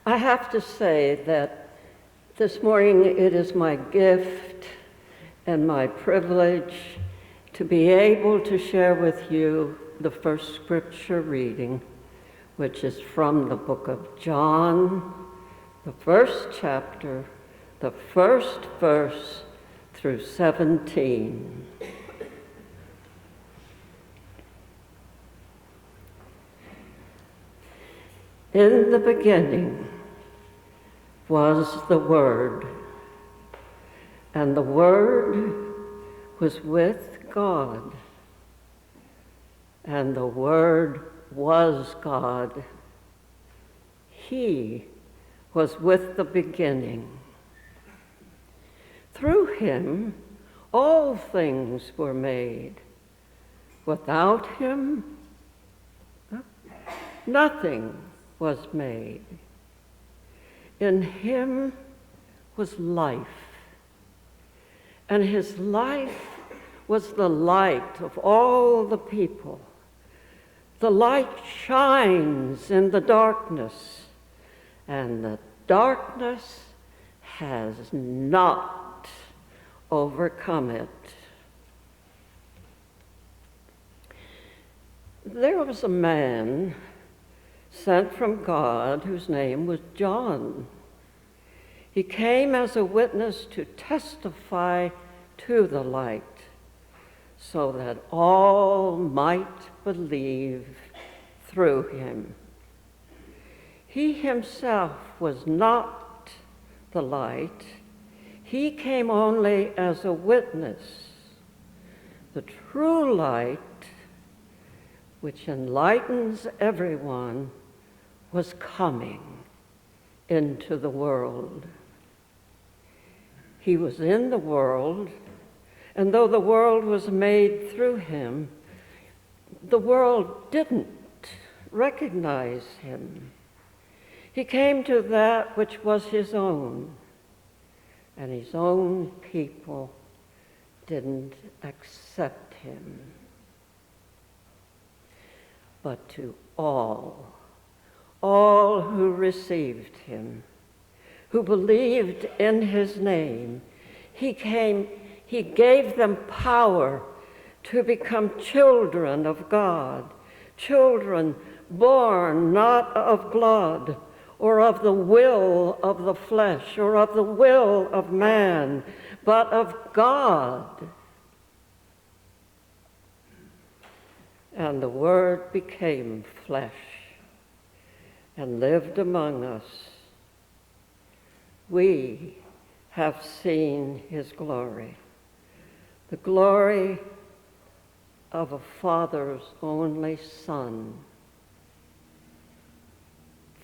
I have to say that this morning it is my gift and my privilege to be able to share with you the first scripture reading, which is from the book of John, the first chapter, the first verse through 17. In the beginning was the Word, and the Word was with God, and the Word was God. He was with the beginning. Through him all things were made. Without him nothing was made. In him was life, and his life was the light of all the people. The light shines in the darkness, and the darkness has not overcome it. There was a man sent from God whose name was John. He came as a witness to testify to the light, so that all might believe through him. He himself was not the light. He came only as a witness. The true light, which enlightens everyone, was coming into the world. He was in the world, and though the world was made through him, the world didn't recognize him. He came to that which was his own, and his own people didn't accept him. But to all who received him, who believed in his name, he gave them power to become children of God, children born not of blood, or of the will of the flesh, or of the will of man, but of God. And the Word became flesh and lived among us. We have seen his glory, the glory of a Father's only Son,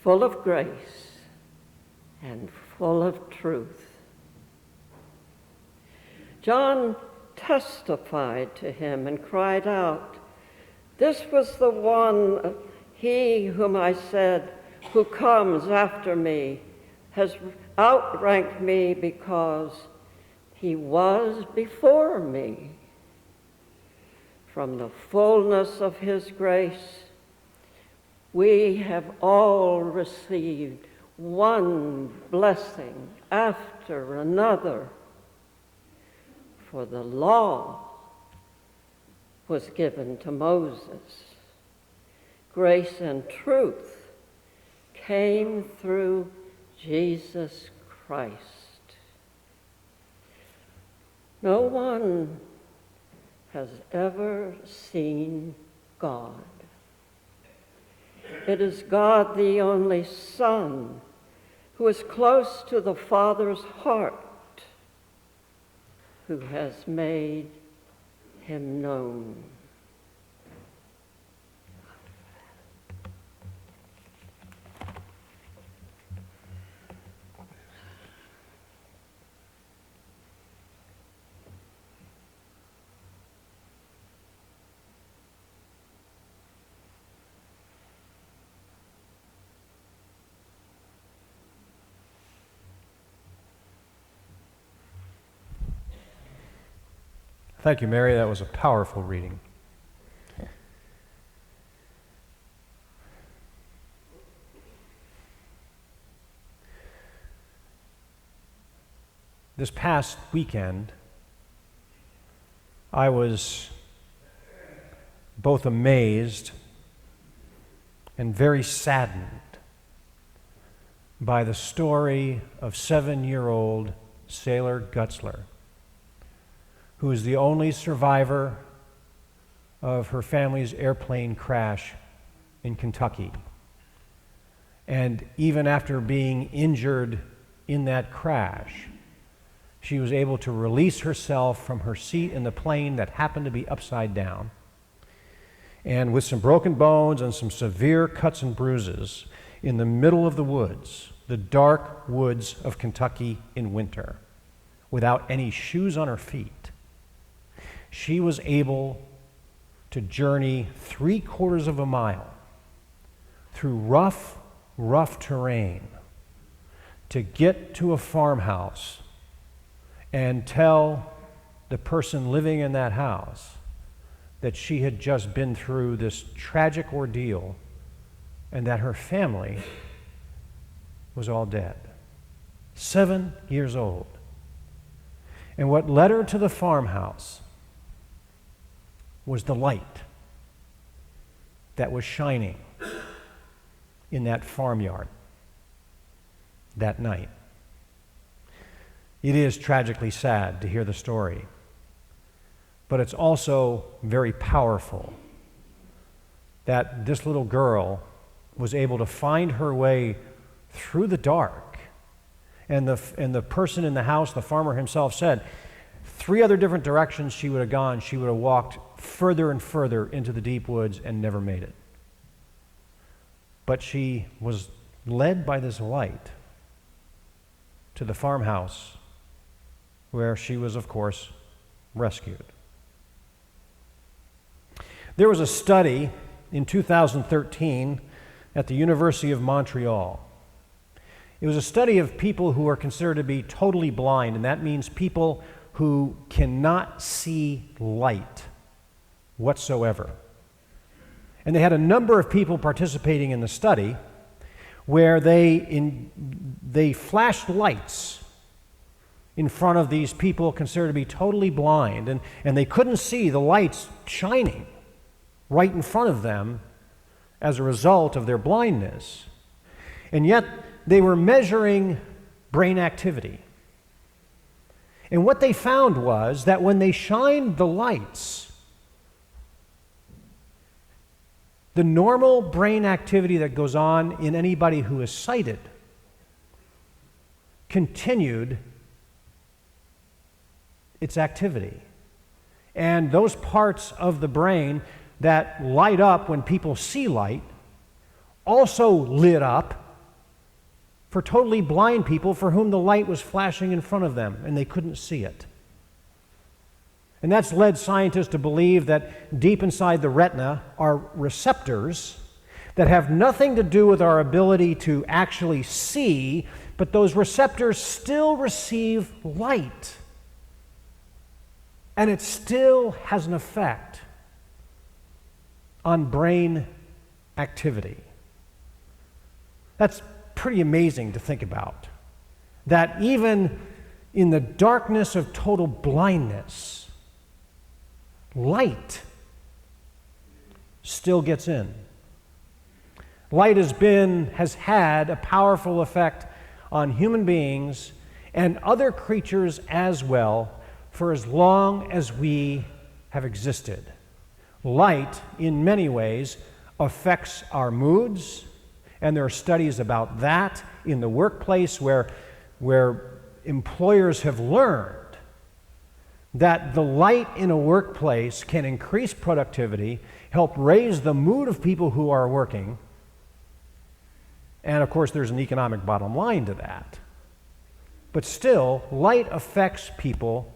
full of grace and full of truth. John testified to him and cried out, "This was the one, he whom I said, who comes after me, has outranked me because he was before me." From the fullness of his grace, we have all received one blessing after another. For the law was given to Moses. Grace and truth came through Jesus Christ. No one has ever seen God. It is God, the only Son, who is close to the Father's heart, who has made him known. Thank you, Mary. That was a powerful reading. This past weekend, I was both amazed and very saddened by the story of 7-year-old Sailor Gutzler, who is the only survivor of her family's airplane crash in Kentucky. And even after being injured in that crash, she was able to release herself from her seat in the plane that happened to be upside down. And with some broken bones and some severe cuts and bruises in the middle of the woods, the dark woods of Kentucky in winter, without any shoes on her feet, she was able to journey 3/4 of a mile through rough terrain to get to a farmhouse and tell the person living in that house that she had just been through this tragic ordeal and that her family was all dead. 7 years old. And what led her to the farmhouse was the light that was shining in that farmyard that night. It is tragically sad to hear the story, but it's also very powerful that this little girl was able to find her way through the dark. And the person in the house, the farmer himself, said 3 other different directions she would have gone, she would have walked further and further into the deep woods and never made it. But she was led by this light to the farmhouse where she was, of course, rescued. There was a study in 2013 at the University of Montreal. It was a study of people who are considered to be totally blind, and that means people who cannot see light whatsoever. And they had a number of people participating in the study where they flashed lights in front of these people considered to be totally blind, and they couldn't see the lights shining right in front of them as a result of their blindness. And yet they were measuring brain activity. And what they found was that when they shined the lights, the normal brain activity that goes on in anybody who is sighted continued its activity. And those parts of the brain that light up when people see light also lit up for totally blind people for whom the light was flashing in front of them and they couldn't see it. And that's led scientists to believe that deep inside the retina are receptors that have nothing to do with our ability to actually see, but those receptors still receive light. And it still has an effect on brain activity. That's pretty amazing to think about. That even in the darkness of total blindness, light still gets in. Light has had a powerful effect on human beings and other creatures as well for as long as we have existed. Light, in many ways, affects our moods, and there are studies about that in the workplace where employers have learned that the light in a workplace can increase productivity, help raise the mood of people who are working, and of course there's an economic bottom line to that. But still, light affects people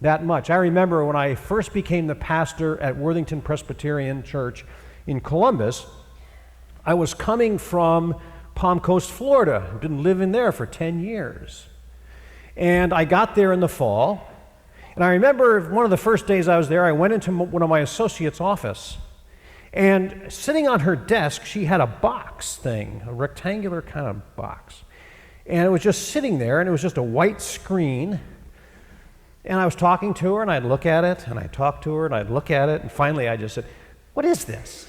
that much. I remember when I first became the pastor at Worthington Presbyterian Church in Columbus, I was coming from Palm Coast, Florida. I've been living there for 10 years. And I got there in the fall, and I remember one of the first days I was there, I went into one of my associates' office, and sitting on her desk, she had a box thing, a rectangular kind of box. And it was just sitting there, and it was just a white screen. And I was talking to her, and I'd look at it, and I'd talk to her, and I'd look at it, and finally I just said, "What is this?"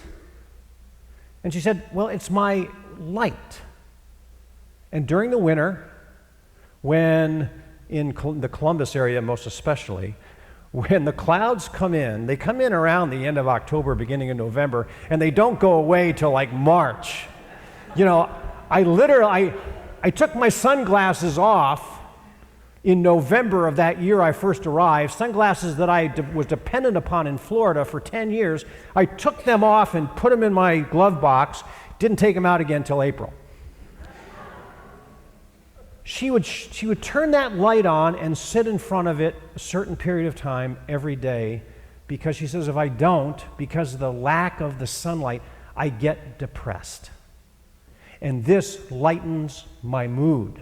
And she said, "Well, it's my light." And during the winter, when in the Columbus area most especially, when the clouds come in, they come in around the end of October, beginning of November, and they don't go away till like March. You know, I took my sunglasses off in November of that year I first arrived, sunglasses that I was dependent upon in Florida for 10 years. I took them off and put them in my glove box, didn't take them out again till April. She would turn that light on and sit in front of it a certain period of time every day, because she says, if I don't, because of the lack of the sunlight, I get depressed. And this lightens my mood.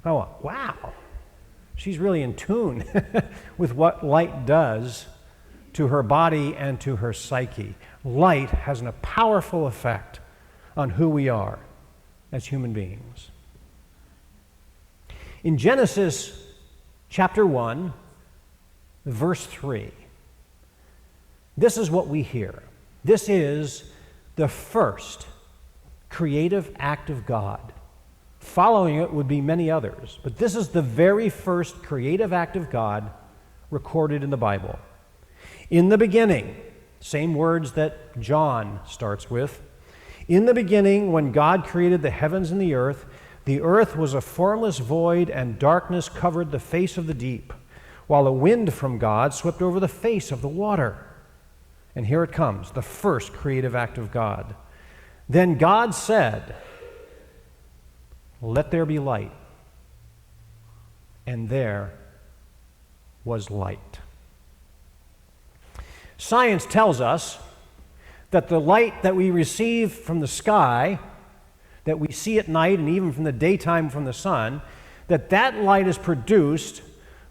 I went, wow, she's really in tune with what light does to her body and to her psyche. Light has a powerful effect on who we are as human beings. In Genesis chapter 1, verse 3, this is what we hear. This is the first creative act of God. Following it would be many others, but this is the very first creative act of God recorded in the Bible. In the beginning, same words that John starts with. In the beginning, when God created the heavens and the earth was a formless void, and darkness covered the face of the deep, while a wind from God swept over the face of the water. And here it comes, the first creative act of God. Then God said, "Let there be light." And there was light. Science tells us that the light that we receive from the sky, that we see at night and even from the daytime from the sun, that light is produced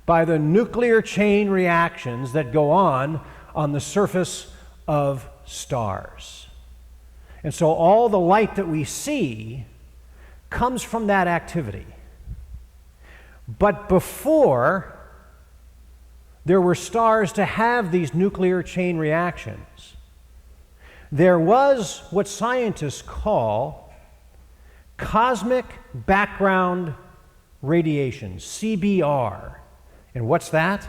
by the nuclear chain reactions that go on the surface of stars. And so all the light that we see comes from that activity. But before there were stars to have these nuclear chain reactions, there was what scientists call cosmic background radiation, CBR. And what's that?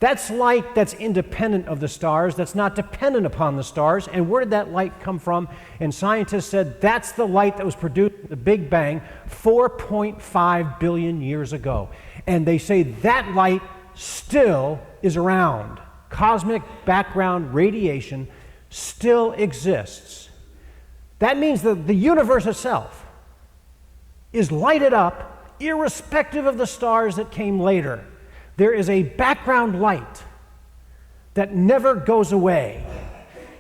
That's light that's independent of the stars, that's not dependent upon the stars. And where did that light come from? And scientists said that's the light that was produced at the Big Bang 4.5 billion years ago. And they say that light still is around. Cosmic background radiation still exists. That means that the universe itself is lighted up irrespective of the stars that came later. There is a background light that never goes away.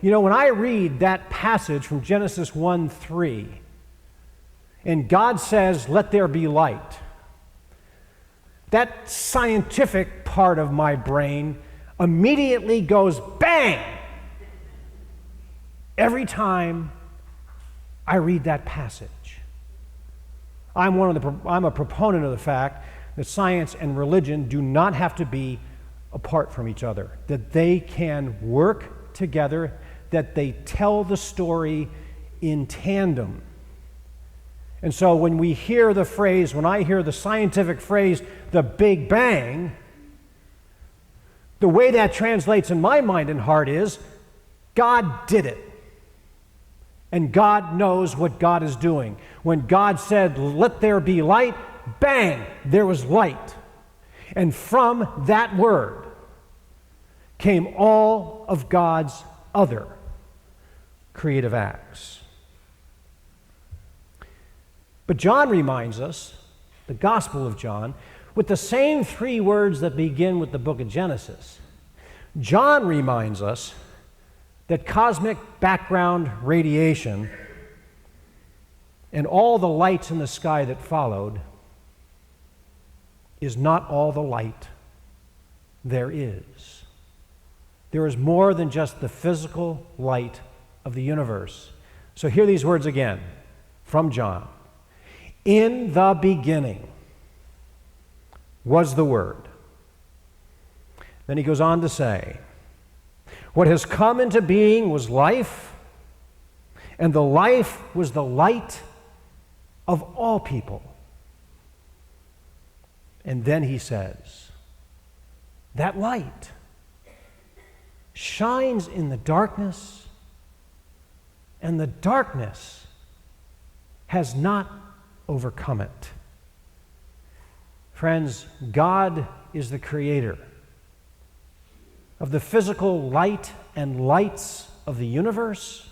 You know, when I read that passage from Genesis 1:3, and God says, "Let there be light," that scientific part of my brain immediately goes bang every time I read that passage. I'm a proponent of the fact that science and religion do not have to be apart from each other, that they can work together, that they tell the story in tandem. And so when I hear the scientific phrase, the Big Bang, the way that translates in my mind and heart is, God did it. And God knows what God is doing. When God said, "Let there be light," bang, there was light. And from that word came all of God's other creative acts. But John reminds us, the Gospel of John, with the same three words that begin with the book of Genesis. John reminds us that cosmic background radiation and all the lights in the sky that followed is not all the light there is. There is more than just the physical light of the universe. So hear these words again from John. In the beginning was the Word. Then he goes on to say, what has come into being was life, and the life was the light of all people. And then he says, that light shines in the darkness, and the darkness has not overcome it. Friends, God is the creator of the physical light and lights of the universe,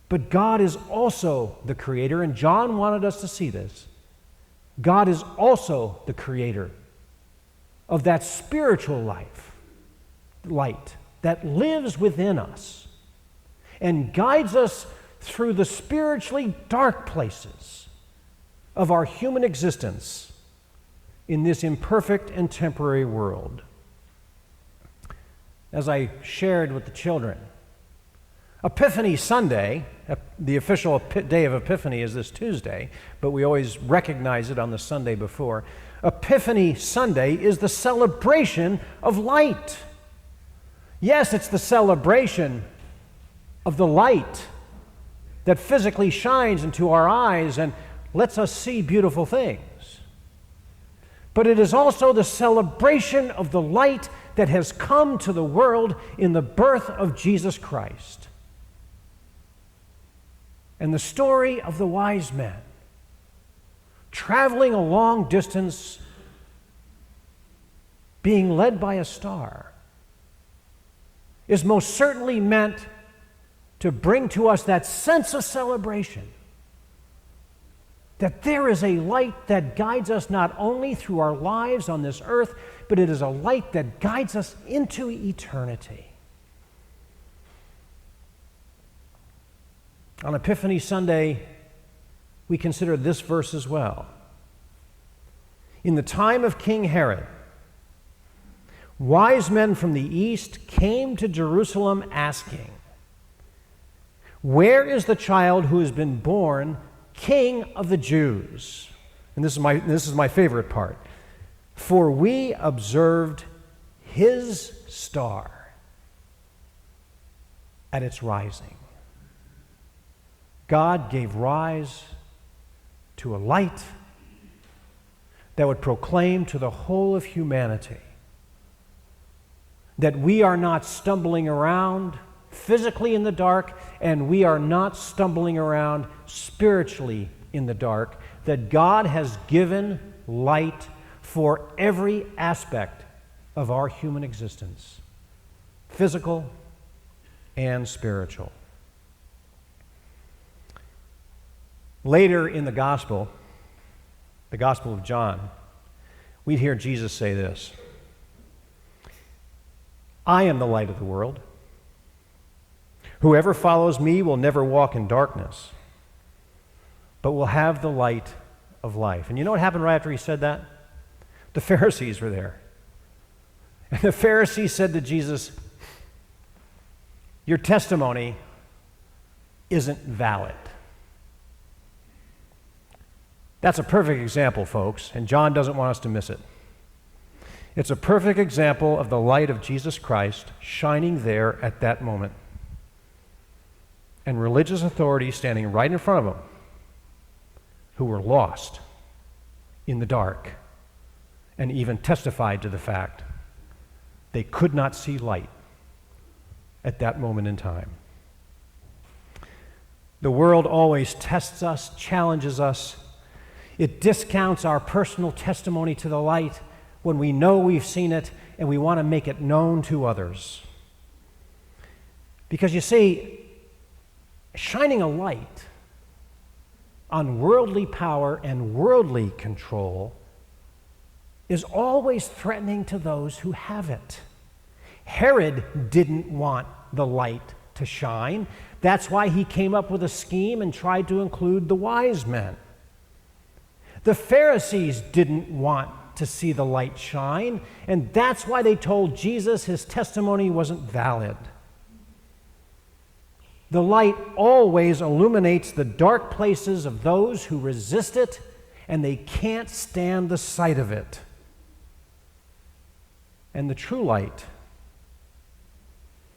but God is also the creator, and John wanted us to see this. God is also the creator of that spiritual light that lives within us and guides us through the spiritually dark places of our human existence in this imperfect and temporary world. As I shared with the children, Epiphany Sunday, the official day of Epiphany is this Tuesday, but we always recognize it on the Sunday before. Epiphany Sunday is the celebration of light. Yes, it's the celebration of the light that physically shines into our eyes and lets us see beautiful things. But it is also the celebration of the light that has come to the world in the birth of Jesus Christ. And the story of the wise men traveling a long distance, being led by a star, is most certainly meant to bring to us that sense of celebration, that there is a light that guides us not only through our lives on this earth, but it is a light that guides us into eternity. On Epiphany Sunday, we consider this verse as well. In the time of King Herod, wise men from the east came to Jerusalem asking, where is the child who has been born King of the Jews? And this is my favorite part. For we observed his star at its rising. God gave rise to a light that would proclaim to the whole of humanity that we are not stumbling around physically in the dark, and we are not stumbling around spiritually in the dark, that God has given light for every aspect of our human existence, physical and spiritual. Later in the Gospel of John, we'd hear Jesus say this, I am the light of the world. Whoever follows me will never walk in darkness, but will have the light of life. And you know what happened right after he said that? The Pharisees were there. And the Pharisees said to Jesus, your testimony isn't valid. That's a perfect example, folks, and John doesn't want us to miss it. It's a perfect example of the light of Jesus Christ shining there at that moment, and religious authorities standing right in front of them who were lost in the dark and even testified to the fact they could not see light at that moment in time. The world always tests us, challenges us. It discounts our personal testimony to the light when we know we've seen it and we want to make it known to others. Because you see, shining a light on worldly power and worldly control is always threatening to those who have it. Herod didn't want the light to shine. That's why he came up with a scheme and tried to include the wise men. The Pharisees didn't want to see the light shine, and that's why they told Jesus his testimony wasn't valid. The light always illuminates the dark places of those who resist it, and they can't stand the sight of it. And the true light,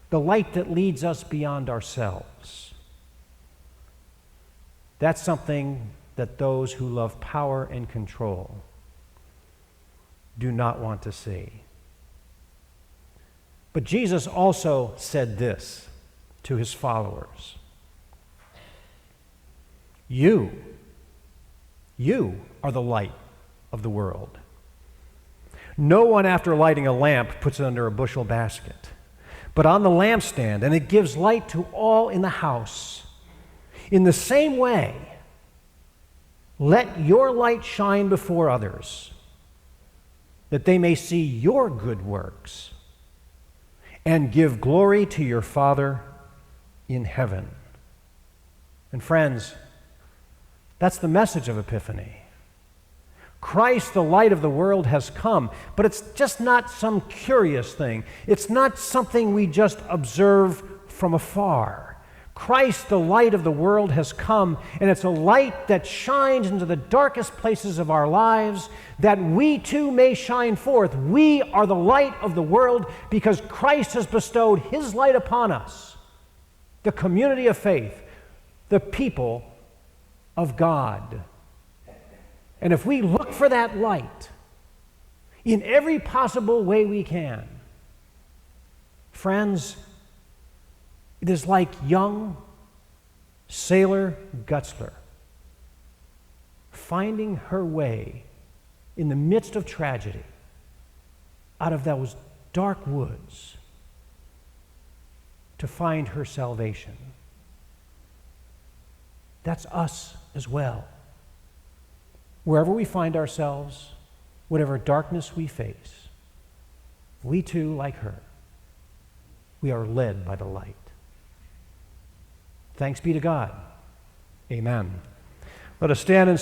the light that leads us beyond ourselves, that's something that those who love power and control do not want to see. But Jesus also said this to his followers: You are the light of the world. No one, after lighting a lamp, puts it under a bushel basket, but on the lampstand, and it gives light to all in the house. In the same way, let your light shine before others, that they may see your good works and give glory to your Father in heaven. And friends, that's the message of Epiphany. Christ, the light of the world, has come, but it's just not some curious thing. It's not something we just observe from afar. Christ, the light of the world, has come, and it's a light that shines into the darkest places of our lives, that we too may shine forth. We are the light of the world because Christ has bestowed his light upon us, the community of faith, the people of God. And if we look for that light in every possible way we can, friends, it is like young Sailor Gutzler finding her way in the midst of tragedy out of those dark woods to find her salvation. That's us as well. Wherever we find ourselves, whatever darkness we face, we too, like her, we are led by the light. Thanks be to God. Amen. Let us stand and